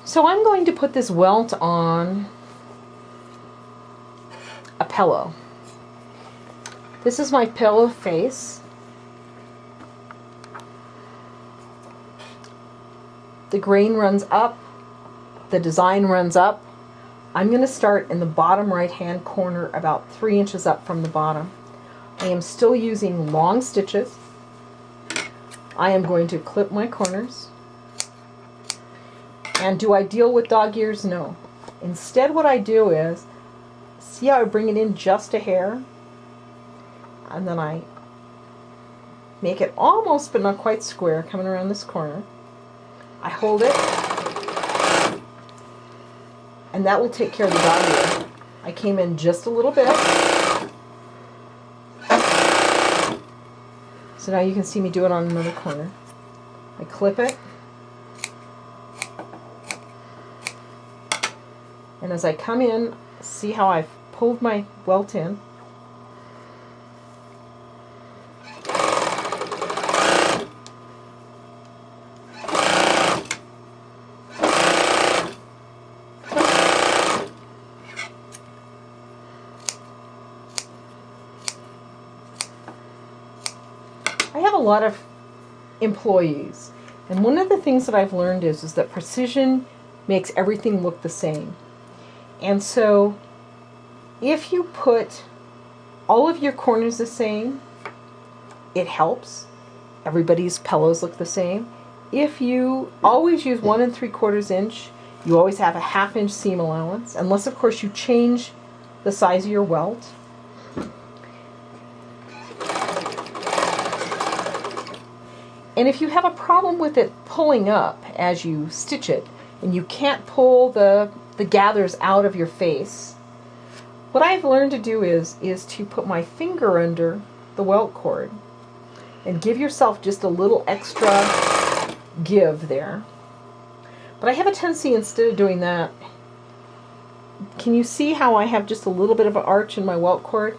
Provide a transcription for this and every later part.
So I'm going to put this welt on a pillow. This is my pillow face. The grain runs up, the design runs up. I'm going to start in the bottom right hand corner about 3 inches up from the bottom. I am still using long stitches. I am going to clip my corners. And do I deal with dog ears? No. Instead what I do is, see how I bring it in just a hair? And then I make it almost but not quite square coming around this corner. I hold it, and that will take care of the dog ear. I came in just a little bit. So now you can see me do it on another corner. I clip it. And as I come in, see how I've pulled my welt in. I have a lot of employees, and one of the things that I've learned is that precision makes everything look the same. And so if you put all of your corners the same, it helps. Everybody's pillows look the same. If you always use 1 3/4 inch, you always have a 1/2 inch seam allowance, unless of course you change the size of your welt. And if you have a problem with it pulling up as you stitch it, and you can't pull the gathers out of your face, what I've learned to do is to put my finger under the welt cord and give yourself just a little extra give there. But I have a tendency, instead of doing that, can you see how I have just a little bit of an arch in my welt cord?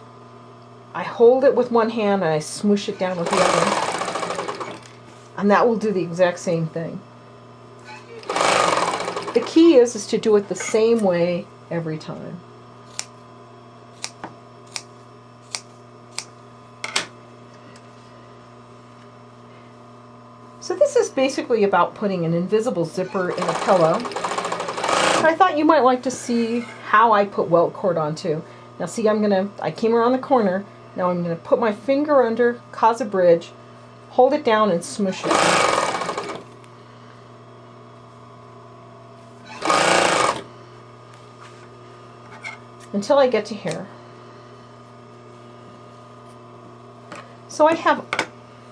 I hold it with one hand and I smoosh it down with the other. And that will do the exact same thing. The key is to do it the same way every time. So this is basically about putting an invisible zipper in a pillow. But I thought you might like to see how I put welt cord on too. Now see, I came around the corner. Now I'm going to put my finger under, cause a bridge, hold it down and smoosh it. Until I get to here. So I have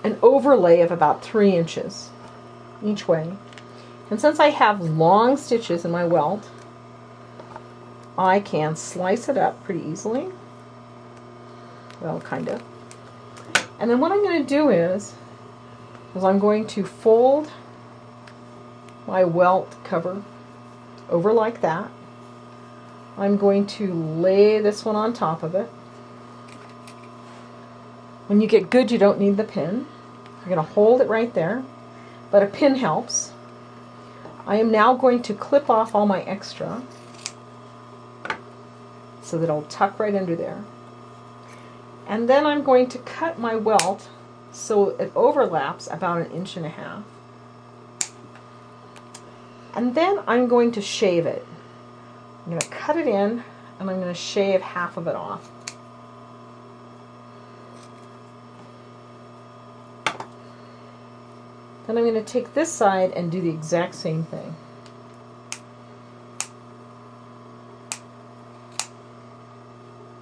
an overlay of about 3 inches each way. And since I have long stitches in my welt, I can slice it up pretty easily. Well, kind of. And then what I'm going to do is I'm going to fold my welt cover over like that. I'm going to lay this one on top of it. When you get good, you don't need the pin. You're going to hold it right there, but a pin helps. I am now going to clip off all my extra so that it'll tuck right under there. And then I'm going to cut my welt so it overlaps about 1.5 inches. And then I'm going to shave it. I'm going to cut it in, and I'm going to shave half of it off. Then I'm going to take this side and do the exact same thing.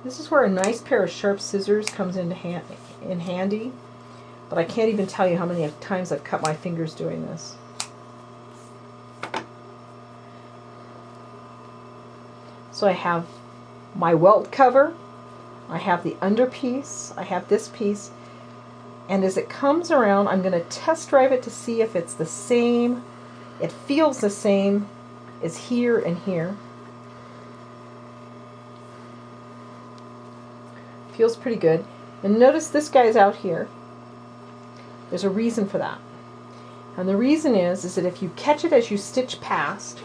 This is where a nice pair of sharp scissors comes in handy, but I can't even tell you how many times I've cut my fingers doing this. So I have my welt cover, I have the underpiece, I have this piece, and as it comes around, I'm going to test drive it to see if it's the same, it feels the same as here and here. Feels pretty good. And notice this guy's out here. There's a reason for that. And the reason is that if you catch it as you stitch past,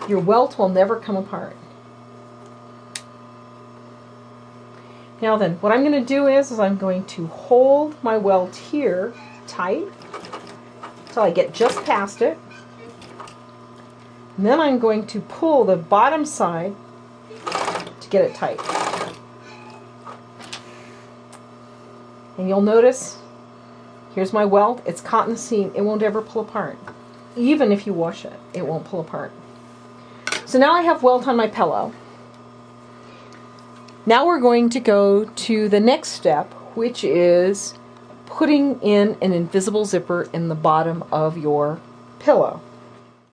your welt will never come apart. Now then, what I'm going to do is I'm going to hold my welt here tight until I get just past it. And then I'm going to pull the bottom side to get it tight. And you'll notice, here's my welt. It's caught in the seam. It won't ever pull apart. Even if you wash it, it won't pull apart. So now I have welt on my pillow. Now we're going to go to the next step, which is putting in an invisible zipper in the bottom of your pillow.